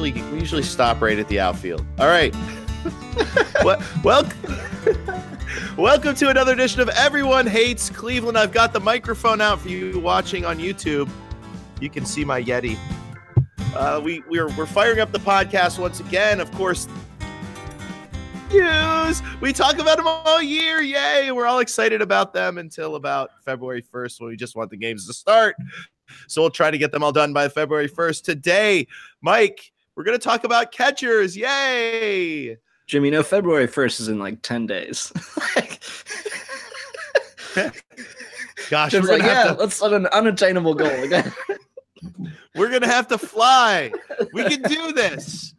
usually stop right at the outfield. All right. Welcome to another edition of Everyone Hates Cleveland. I've got the microphone out for you watching on YouTube. You can see my Yeti. We're firing up the podcast once again. Of course, news. We talk about them all year. Yay. We're all excited about them until about February 1st when we just want the games to start. So we'll try to get them all done by February 1st. Today, Mike, we're going to talk about catchers. Yay. Jim, you know, February 1st is in like 10 days. Gosh, Jim's like, let's set an unattainable goal again. We're going to have to fly. We can do this.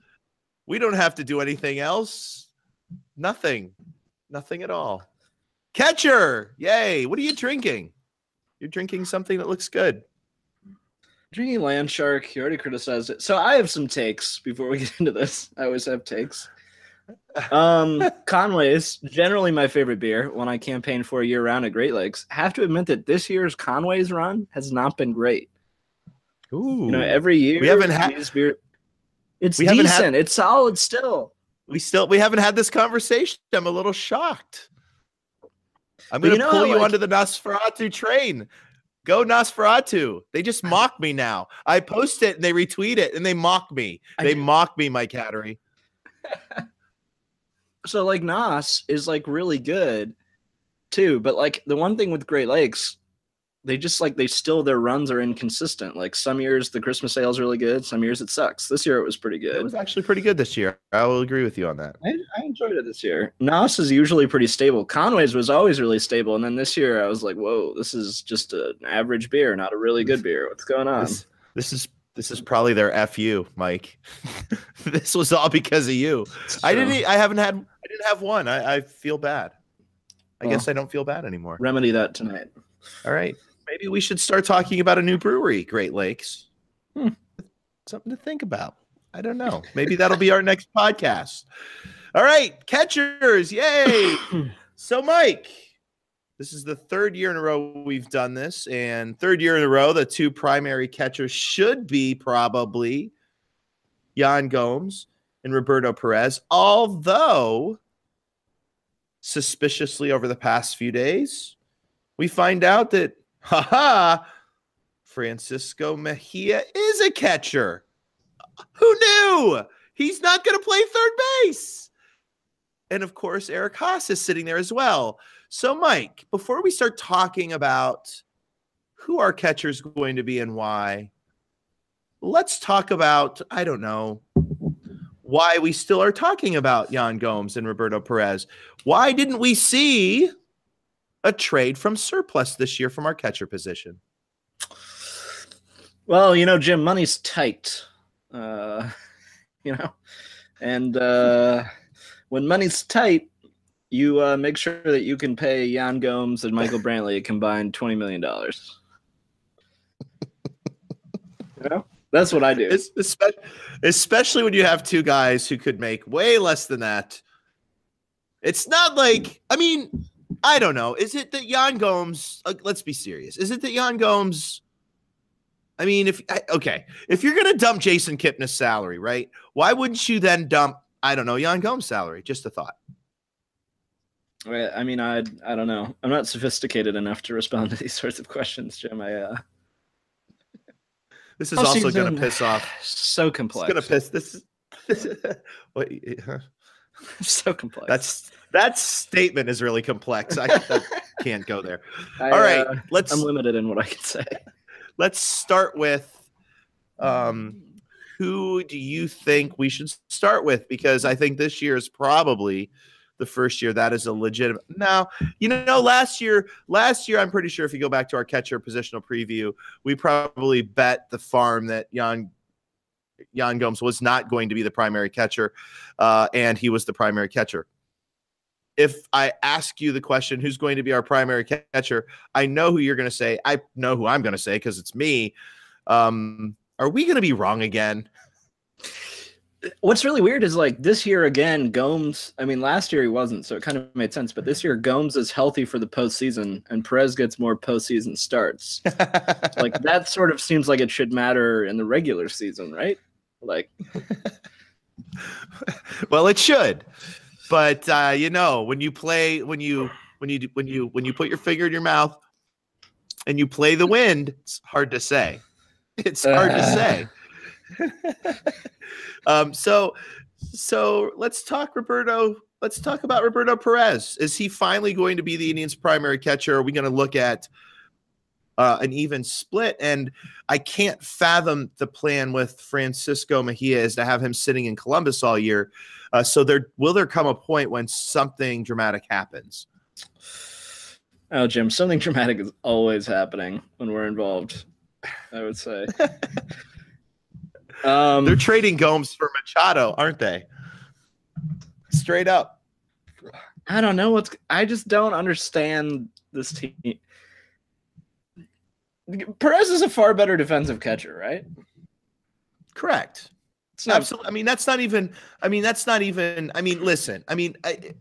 We don't have to do anything else. Nothing at all. Catcher. Yay. What are you drinking? You're drinking something that looks good. Drinking Land Shark. You already criticized it. So I have some takes before we get into this. I always have takes. Conway's generally my favorite beer when I campaign for a year round at Great Lakes. Have to admit that this year's Conway's run has not been great. Ooh. You know, every year we haven't had this beer. It's decent. It's solid still. We haven't had this conversation. I'm a little shocked. I'm going to pull you onto the Nosferatu train. Go Nosferatu. They just mock me now. I post it and they retweet it and they mock me. They mock me, Mike Hattery. So like Nos is like really good too, but like the one thing with Great Lakes, they just like their runs are inconsistent. Like some years the Christmas sale is really good, some years it sucks. This year it was pretty good. It was actually pretty good this year. I will agree with you on that. I enjoyed it this year. Nos is usually pretty stable. Conway's was always really stable, and then this year I was like, whoa, this is just an average beer, not a really good beer. What's going on? This is probably their FU, Mike. This was all because of you. I didn't have one. I feel bad. I guess I don't feel bad anymore. Remedy that tonight. All right. Maybe we should start talking about a new brewery, Great Lakes. Something to think about. I don't know. Maybe that'll be our next podcast. All right. Catchers. Yay. So, Mike, this is the third year in a row we've done this. And third year in a row, the two primary catchers should be probably Yan Gomes and Roberto Perez. Although, suspiciously over the past few days, we find out that, Francisco Mejia is a catcher. Who knew? He's not going to play third base. And, of course, Eric Haase is sitting there as well. So, Mike, before we start talking about who our catcher is going to be and why, let's talk about, I don't know, why we still are talking about Yan Gomes and Roberto Perez. Why didn't we see a trade from surplus this year from our catcher position? Well, you know, Jim, money's tight, and when money's tight, you make sure that you can pay Yan Gomes and Michael Brantley a combined $20 million. You know, that's what I do. Especially when you have two guys who could make way less than that. It's not like, I mean, I don't know. Is it that Yan Gomes, let's be serious. Is it that Yan Gomes, I mean, if you're going to dump Jason Kipnis' salary, right? Why wouldn't you then dump, I don't know, Yan Gomes' salary? Just a thought. I mean, I don't know. I'm not sophisticated enough to respond to these sorts of questions, Jim. This is also going to piss off. So complex. It's going to piss this. What? So complex. That statement is really complex. I can't go there. All right, I'm limited in what I can say. Let's start with who do you think we should start with? Because I think this year is probably the first year that is a legitimate. Now, you know, last year, I'm pretty sure if you go back to our catcher positional preview, we probably bet the farm that Yan Gomes was not going to be the primary catcher, and he was the primary catcher. If I ask you the question, who's going to be our primary catcher, I know who you're going to say. I know who I'm going to say because it's me. Are we going to be wrong again? What's really weird is like this year again, Gomes, I mean, last year he wasn't, so it kind of made sense. But this year, Gomes is healthy for the postseason and Perez gets more postseason starts. Like that sort of seems like it should matter in the regular season, right? Like, well, it should, but when you play, when you put your finger in your mouth and you play the wind, it's hard to say. It's hard to say. So let's talk Roberto. Let's talk about Roberto Perez. Is he finally going to be the Indians' primary catcher? Are we going to look at an even split? And I can't fathom the plan with Francisco Mejia is to have him sitting in Columbus all year. So will there come a point when something dramatic happens? Oh, Jim, something dramatic is always happening when we're involved, I would say. They're trading Gomes for Machado, aren't they? Straight up. I don't know I just don't understand this team. Perez is a far better defensive catcher, right? Correct. Absolutely. I mean, that's not even. Listen.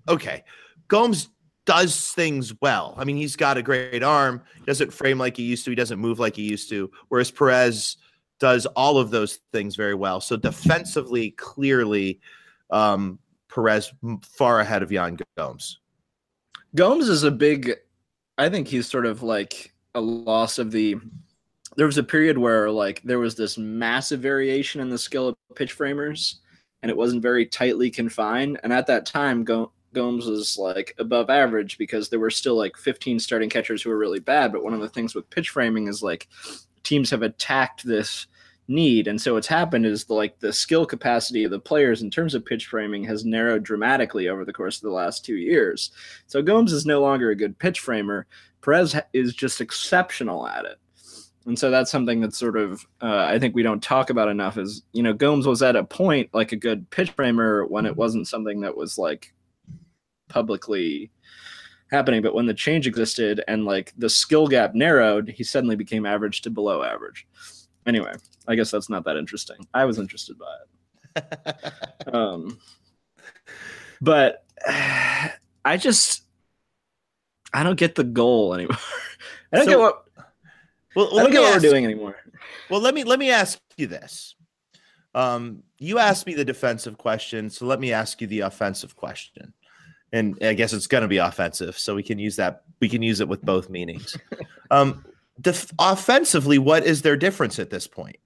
Okay. Gomes does things well. I mean, he's got a great arm. He doesn't frame like he used to. He doesn't move like he used to. Whereas Perez does all of those things very well. So defensively, clearly, Perez far ahead of Yan Gomes. Gomes is I think he's sort of like a loss of there was a period where like there was this massive variation in the skill of pitch framers and it wasn't very tightly confined. And at that time, Gomes was like above average because there were still like 15 starting catchers who were really bad. But one of the things with pitch framing is like teams have attacked this need. And so what's happened is the skill capacity of the players in terms of pitch framing has narrowed dramatically over the course of the last 2 years. So Gomes is no longer a good pitch framer. Perez is just exceptional at it. And so that's something that's sort of, I think we don't talk about enough is, Gomes was at a point like a good pitch framer when it wasn't something that was like publicly happening. But when the change existed and like the skill gap narrowed, he suddenly became average to below average. Anyway, I guess that's not that interesting. I was interested by it. But I don't get the goal anymore. I don't get what we're doing anymore. Well, let me ask you this. You asked me the defensive question, so let me ask you the offensive question. And I guess it's going to be offensive, so we can use that. We can use it with both meanings. Offensively, what is their difference at this point?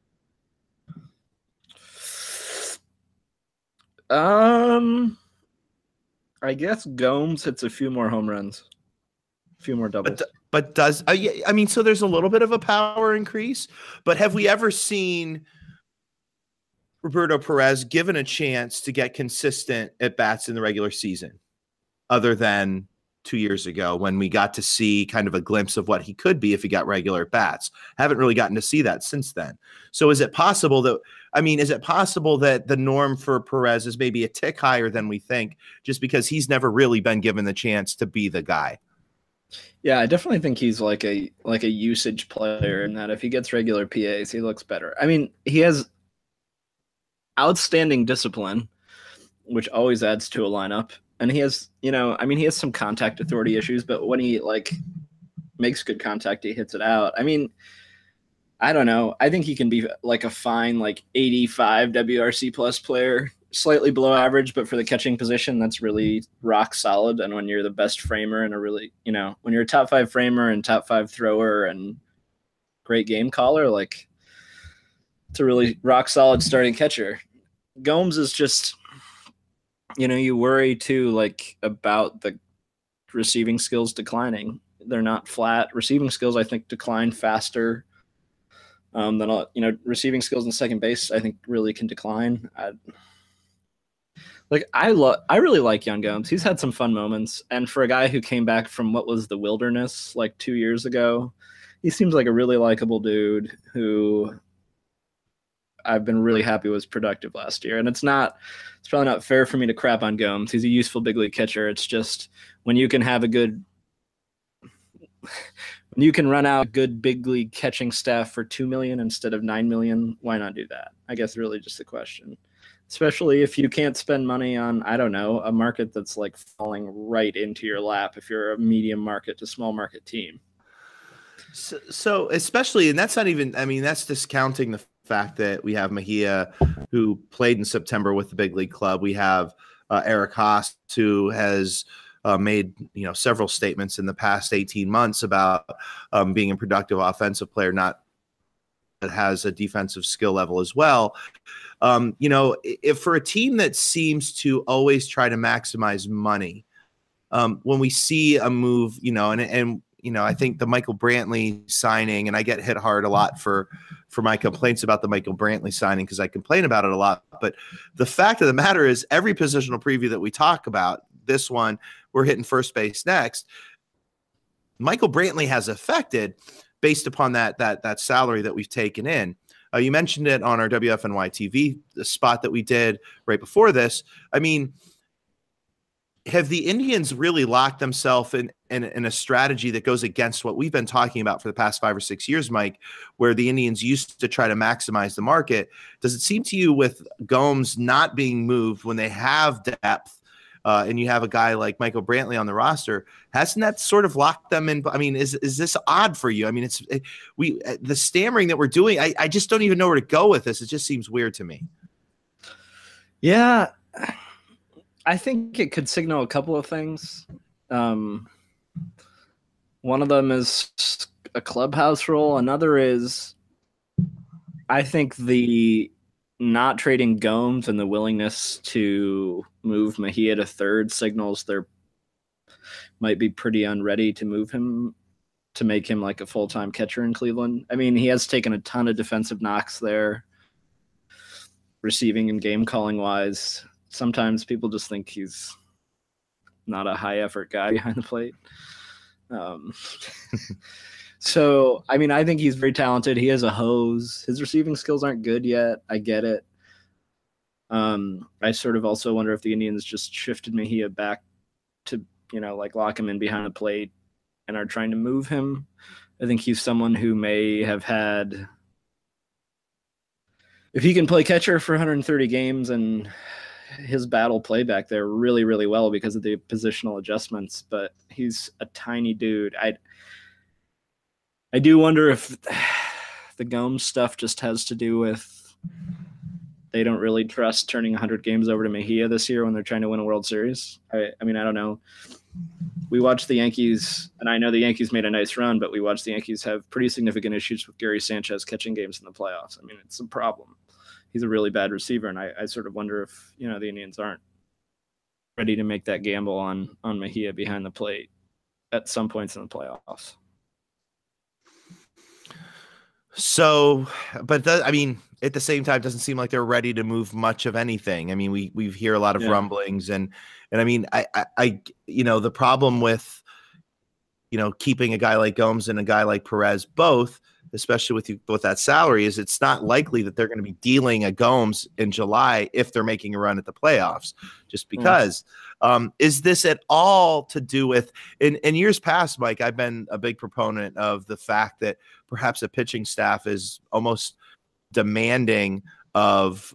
I guess Gomes hits a few more home runs, a few more doubles. But so there's a little bit of a power increase. But have we ever seen Roberto Perez given a chance to get consistent at bats in the regular season, other than 2 years ago when we got to see kind of a glimpse of what he could be if he got regular at bats? Haven't really gotten to see that since then. So is it possible that the norm for Perez is maybe a tick higher than we think, just because he's never really been given the chance to be the guy? Yeah, I definitely think he's like a usage player in that if he gets regular PAs, he looks better. I mean, he has outstanding discipline, which always adds to a lineup. And he has, he has some contact authority issues, but when he like makes good contact, he hits it out. I mean, I don't know. I think he can be like a fine, like 85 WRC plus player, slightly below average, but for the catching position, that's really rock solid. And when you're the best framer and when you're a top 5 framer and top 5 thrower and great game caller, like it's a really rock solid starting catcher. Gomes is just, you worry too, like about the receiving skills declining. They're not flat. Receiving skills, I think, decline faster than receiving skills in second base. I think really can decline. I really like Yan Gomes. He's had some fun moments, and for a guy who came back from what was the wilderness like 2 years ago, he seems like a really likable dude who I've been really happy was productive last year. And it's probably not fair for me to crap on Gomes. He's a useful big league catcher. It's just when you can run out a good big league catching staff for $2 million instead of $9 million, why not do that? I guess really just the question. Especially if you can't spend money on, I don't know, a market that's like falling right into your lap if you're a medium market to small market team. So especially, and that's not even, that's discounting the fact that we have Mejia, who played in September with the big league club. We have Eric Haase, who has made several statements in the past 18 months about being a productive offensive player, not that has a defensive skill level as well. If for a team that seems to always try to maximize money, when we see a move, I think the Michael Brantley signing, and I get hit hard a lot for my complaints about the Michael Brantley signing because I complain about it a lot. But the fact of the matter is, every positional preview that we talk about, this one, we're hitting first base next, Michael Brantley has affected based upon that salary that we've taken in. You mentioned it on our WFNY TV, the spot that we did right before this. I mean, have the Indians really locked themselves in a strategy that goes against what we've been talking about for the past 5 or 6 years, Mike, where the Indians used to try to maximize the market? Does it seem to you, with Gomes not being moved when they have depth, and you have a guy like Michael Brantley on the roster, hasn't that sort of locked them in? I mean, is this odd for you? I mean, the stammering that we're doing, I just don't even know where to go with this. It just seems weird to me. Yeah. I think it could signal a couple of things. One of them is a clubhouse role. Another is, I think, the not trading Gomes and the willingness to move Mejia to third signals they're might be pretty unready to move him, to make him like a full-time catcher in Cleveland. I mean, he has taken a ton of defensive knocks there, receiving and game calling wise. Sometimes people just think he's not a high effort guy behind the plate. So, I mean, I think he's very talented. He has a hose. His receiving skills aren't good yet. I get it. I sort of also wonder if the Indians just shifted Mejia back to, lock him in behind the plate and are trying to move him. I think he's someone who may have had, if he can play catcher for 130 games, and his battle play back there really, really well because of the positional adjustments, but he's a tiny dude. I do wonder if the Gomes stuff just has to do with they don't really trust turning 100 games over to Mejia this year when they're trying to win a World Series. I mean, I don't know. We watched the Yankees, and I know the Yankees made a nice run, but we watched the Yankees have pretty significant issues with Gary Sanchez catching games in the playoffs. I mean, it's a problem. He's a really bad receiver, and I sort of wonder if, the Indians aren't ready to make that gamble on Mejia behind the plate at some points in the playoffs. So, but I mean, at the same time, it doesn't seem like they're ready to move much of anything. I mean, we hear a lot of rumblings, and I mean, I the problem with, keeping a guy like Gomes and a guy like Perez both, especially with that salary, is it's not likely that they're going to be dealing a Gomes in July if they're making a run at the playoffs, just because. Is this at all to do with, in years past, Mike, I've been a big proponent of the fact that perhaps a pitching staff is almost demanding of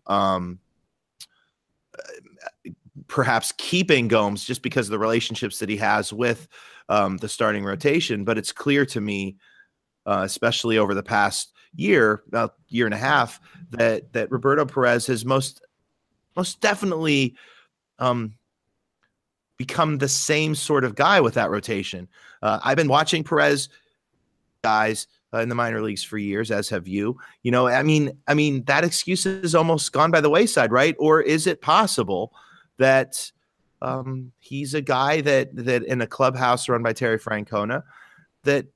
perhaps keeping Gomes just because of the relationships that he has with the starting rotation. But it's clear to me, especially over the past year, about year and a half, that Roberto Perez has most definitely become the same sort of guy with that rotation. I've been watching Perez guys in the minor leagues for years, as have you. I mean, that excuse is almost gone by the wayside, right? Or is it possible that he's a guy that in a clubhouse run by Terry Francona, that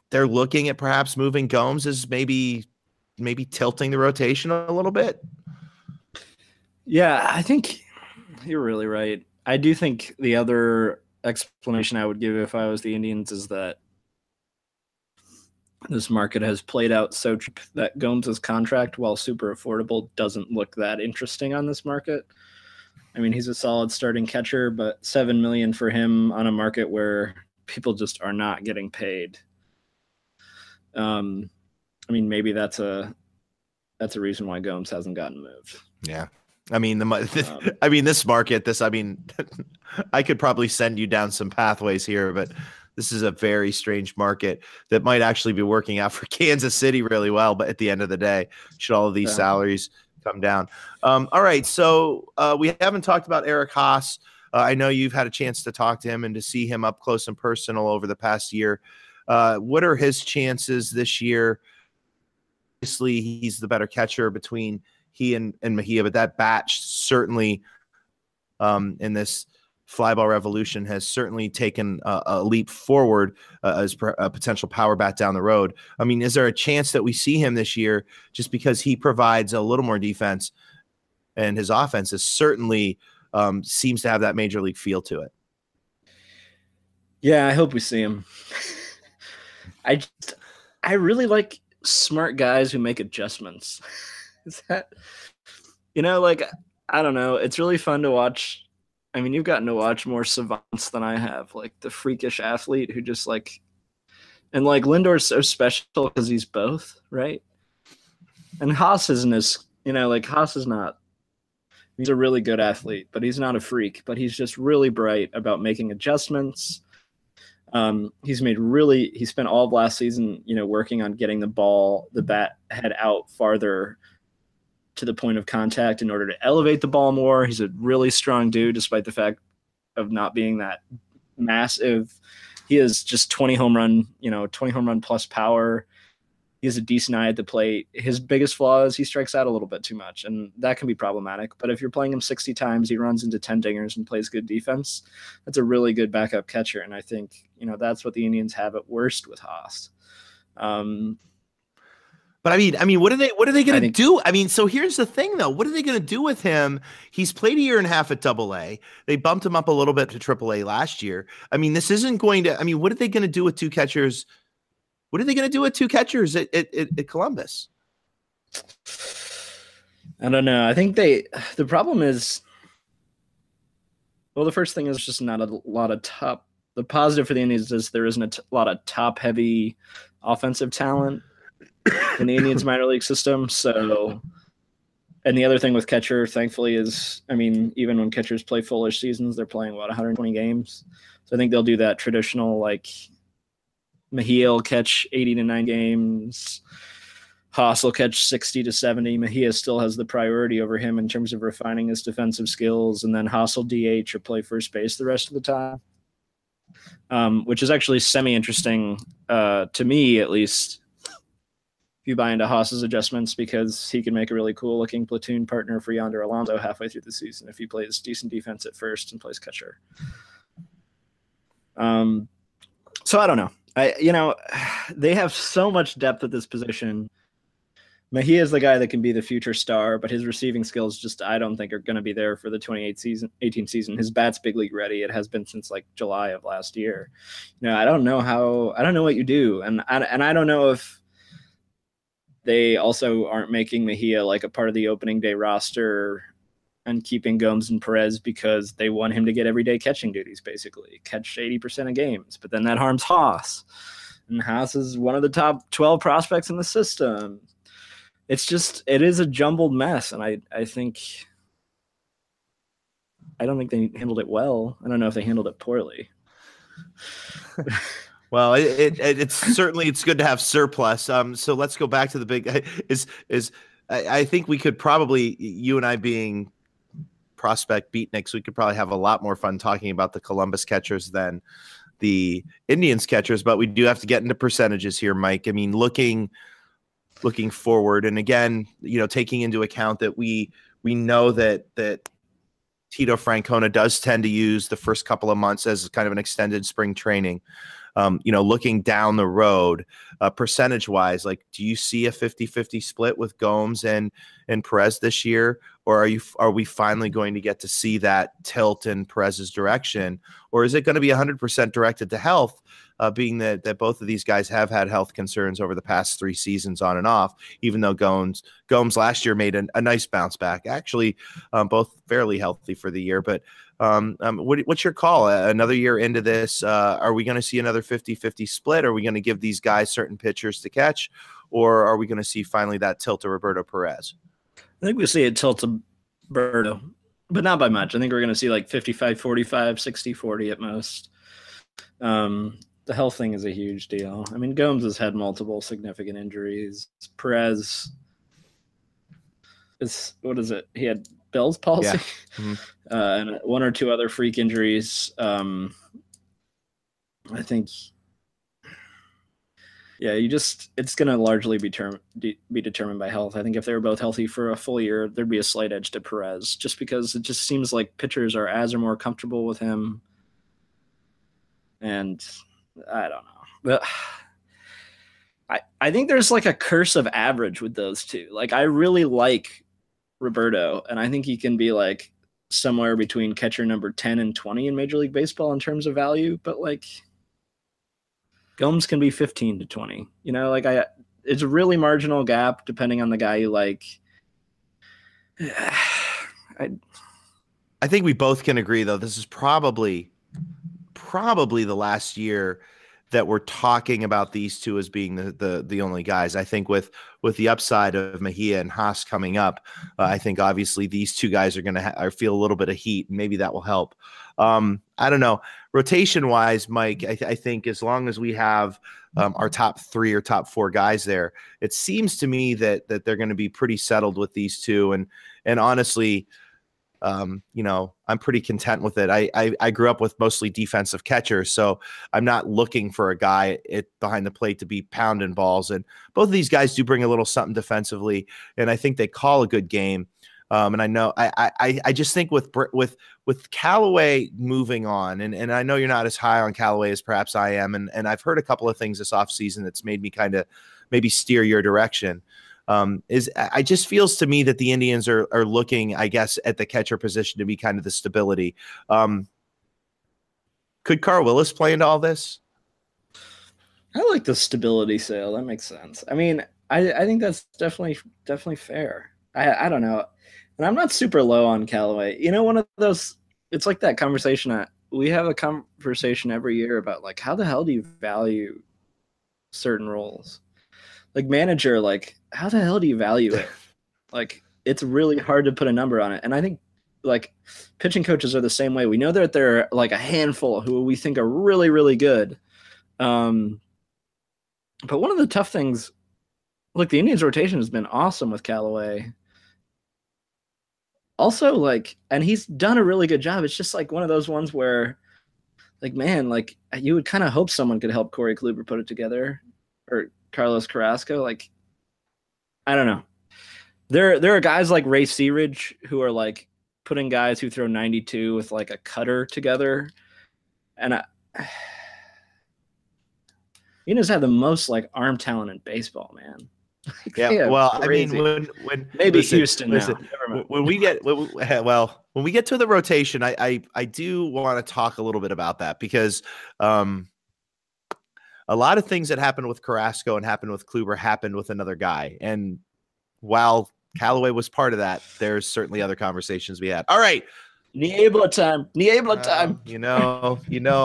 they're looking at perhaps moving Gomes as maybe tilting the rotation a little bit? Yeah, I think you're really right. I do think the other explanation I would give if I was the Indians is that this market has played out so cheap that Gomes' contract, while super affordable, doesn't look that interesting on this market. I mean, he's a solid starting catcher, but $7 million for him on a market where people just are not getting paid. I mean, maybe that's a reason why Gomes hasn't gotten moved. Yeah. I mean, this market, I could probably send you down some pathways here, but this is a very strange market that might actually be working out for Kansas City really well. But at the end of the day, should all of these salaries come down? All right. So we haven't talked about Eric Haase. I know you've had a chance to talk to him and to see him up close and personal over the past year. What are his chances this year? Obviously, he's the better catcher between he and Mejia, but that batch certainly in this fly ball revolution has certainly taken a leap forward as a potential power bat down the road. I mean, is there a chance that we see him this year just because he provides a little more defense and his offense is certainly seems to have that major league feel to it? Yeah, I hope we see him. I really like smart guys who make adjustments. Is that, like, I don't know. It's really fun to watch. I mean, you've gotten to watch more savants than I have, like the freakish athlete who just and Lindor's so special because he's both, right? And Haase isn't as, Haase is not, he's a really good athlete, but he's not a freak, but he's just really bright about making adjustments. He spent all of last season, working on getting the bat head out farther to the point of contact in order to elevate the ball more. He's a really strong dude, despite the fact of not being that massive. He is just 20 home run plus power. He has a decent eye at the plate. His biggest flaw is he strikes out a little bit too much, and that can be problematic. But if you're playing him 60 times, he runs into 10 dingers and plays good defense. That's a really good backup catcher, and I think that's what the Indians have at worst with Haase. But I mean, what are they going to do? I mean, so here's the thing, though. What are they going to do with him? He's played a year and a half at AA. They bumped him up a little bit to AAA last year. I mean, this isn't going to. I mean, what are they going to do with two catchers? What are they going to do with two catchers at Columbus? I don't know. I think the problem is, well, the first thing is just not a lot of top. The positive for the Indians is there isn't a lot of top-heavy offensive talent in the Indians minor league system. So, and the other thing with catcher, thankfully, is, I mean, even when catchers play fullish seasons, they're playing 120 games. So I think they'll do that traditional, Mejia will catch 80 to 90 games. Haase will catch 60 to 70. Mejia still has the priority over him in terms of refining his defensive skills. And then Haase will DH or play first base the rest of the time, which is actually semi-interesting to me, at least, if you buy into Haase's adjustments, because he can make a really cool-looking platoon partner for Yonder Alonso halfway through the season if he plays decent defense at first and plays catcher. So I don't know. They have so much depth at this position. Mejia is the guy that can be the future star, but his receiving skills just, I don't think, are going to be there for the 2018 season. His bat's big league ready. It has been since July of last year. I don't know what you do. And I don't know if they also aren't making Mejia a part of the opening day roster and keeping Gomes and Perez because they want him to get everyday catching duties, basically catch 80% of games. But then that harms Haase, and Haase is one of the top 12 prospects in the system. It is a jumbled mess. And I don't think they handled it well. I don't know if they handled it poorly. Well, it's certainly, it's good to have surplus. So let's go back to the big I think we could probably, you and I being prospect beatniks, we could probably have a lot more fun talking about the Columbus catchers than the Indians catchers, but we do have to get into percentages here, Mike. I mean, looking forward, and again, taking into account that we know that Tito Francona does tend to use the first couple of months as kind of an extended spring training. Looking down the road, percentage wise, do you see a 50-50 split with Gomes and Perez this year? Or are we finally going to get to see that tilt in Perez's direction? Or is it going to be 100% directed to health, being that both of these guys have had health concerns over the past 3 seasons on and off, even though Gomes last year made a nice bounce back, actually, both fairly healthy for the year. But what's your call? Another year into this, are we going to see another 50-50 split? Are we going to give these guys certain pitchers to catch? Or are we going to see finally that tilt to Roberto Perez? I think we see a tilt to Roberto, but not by much. I think we're going to see 55-45, 60-40 at most. the health thing is a huge deal. I mean, Gomes has had multiple significant injuries. Perez is, what is it? He had Bell's palsy, Mm-hmm. And one or two other freak injuries. I think, yeah, it's going to largely be determined by health. I think if they were both healthy for a full year, there'd be a slight edge to Perez, just because it just seems like pitchers are as or more comfortable with him. And I don't know, but I think there's like a curse of average with those two. Like, I really like Roberto, and I think he can be like somewhere between catcher number 10 and 20 in Major League Baseball in terms of value, but like Gomes can be 15 to 20. You know, like it's a really marginal gap depending on the guy you like. I think we both can agree, though, this is probably the last year that we're talking about these two as being the only guys. I think with the upside of Mejia and Haase coming up, I think obviously these two guys are going to feel a little bit of heat, and maybe that will help. I don't know. Rotation wise, Mike, I think as long as we have our top 3 or top 4 guys there, it seems to me that they're going to be pretty settled with these two. And honestly, you know, I'm pretty content with it. I grew up with mostly defensive catchers, so I'm not looking for a guy behind the plate to be pounding balls. And both of these guys do bring a little something defensively, and I think they call a good game. And I know I just think with Callaway moving on, and I know you're not as high on Callaway as perhaps I am, and I've heard a couple of things this offseason that's made me kind of maybe steer your direction. It just feels to me that the Indians are looking, I guess, at the catcher position to be kind of the stability. Could Carl Willis play into all this? I like the stability sale. That makes sense. I mean, I think that's definitely fair. I don't know. And I'm not super low on Callaway. You know, one of those, it's like that conversation. We have a conversation every year about like, how the hell do you value certain roles? Like manager, like how the hell do you value it? Like it's really hard to put a number on it. And I think like pitching coaches are the same way. We know that there are like a handful who we think are really, really good. But one of the tough things, look, the Indians rotation has been awesome with Callaway. Also, like, and he's done a really good job. It's just like one of those ones where, like, man, like you would kind of hope someone could help Corey Kluber put it together, or Carlos Carrasco. Like, I don't know. There are guys like Ray Searidge who are like putting guys who throw 92 with like a cutter together, and he just had the most like arm talent in baseball, man. Yeah, well, crazy. I mean, when maybe Houston. When we get to the rotation, I do want to talk a little bit about that because a lot of things that happened with Carrasco and happened with Kluber happened with another guy, and while Callaway was part of that, there's certainly other conversations we had. All right. Niebla time. You know,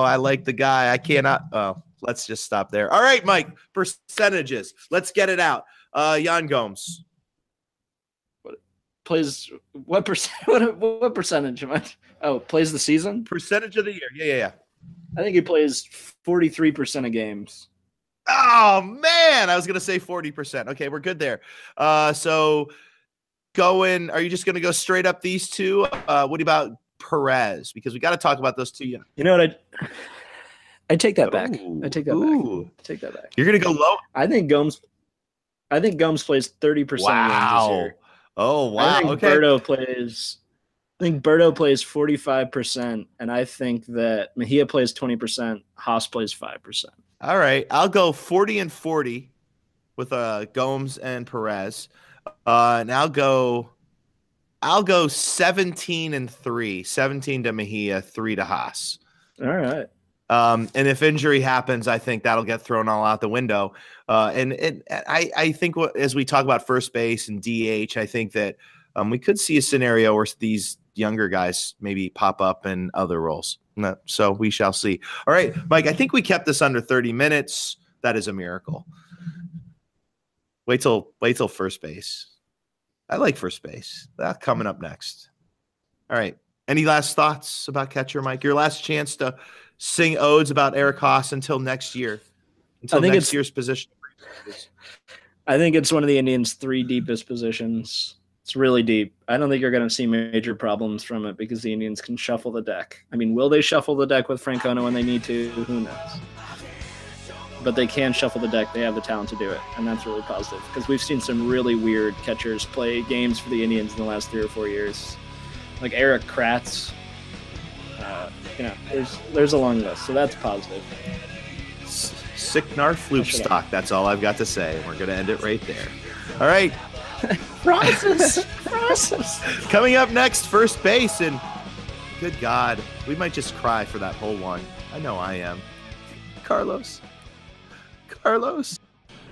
I like the guy. I cannot. Oh, let's just stop there. All right, Mike. Percentages. Let's get it out. Yan Gomes. What percentage am I? Oh, plays the season? Percentage of the year. Yeah. I think he plays 43% of games. Oh man, I was gonna say 40%. Okay, we're good there. So are you just gonna go straight up these two? What about Perez? Because we got to talk about those two. You know what? I take that back. I take that back. You're gonna go low. I think Gomes plays 30% of games this year. Oh wow. I think Berto plays 45%, and I think that Mejia plays 20%. Haase plays 5%. All right, I'll go 40 and 40 with Gomes and Perez, and I'll go 17 and 3, 17 to Mejia, 3 to Haase. All right. And if injury happens, I think that'll get thrown all out the window. And I think as we talk about first base and DH, I think that we could see a scenario where these younger guys maybe pop up in other roles. So we shall see. All right, Mike, I think we kept this under 30 minutes. That is a miracle. Wait till first base. I like first base. That's coming up next. All right. Any last thoughts about catcher, Mike? Your last chance to sing odes about Eric Haase until next year, until next year's position. I think it's one of the Indians' 3 deepest positions. It's really deep. I don't think you're going to see major problems from it because the Indians can shuffle the deck. I mean, will they shuffle the deck with Francona when they need to? Who knows? But they can shuffle the deck. They have the talent to do it, and that's really positive because we've seen some really weird catchers play games for the Indians in the last 3 or 4 years, like Eric Kratz. There's a long list, so that's positive. Sicknar Floopstock. That's all I've got to say. We're going to end it right there. All right. Process. Coming up next, first base, and good God, we might just cry for that whole one. I know I am. Carlos.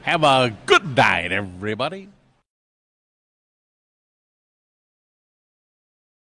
Have a good night, everybody.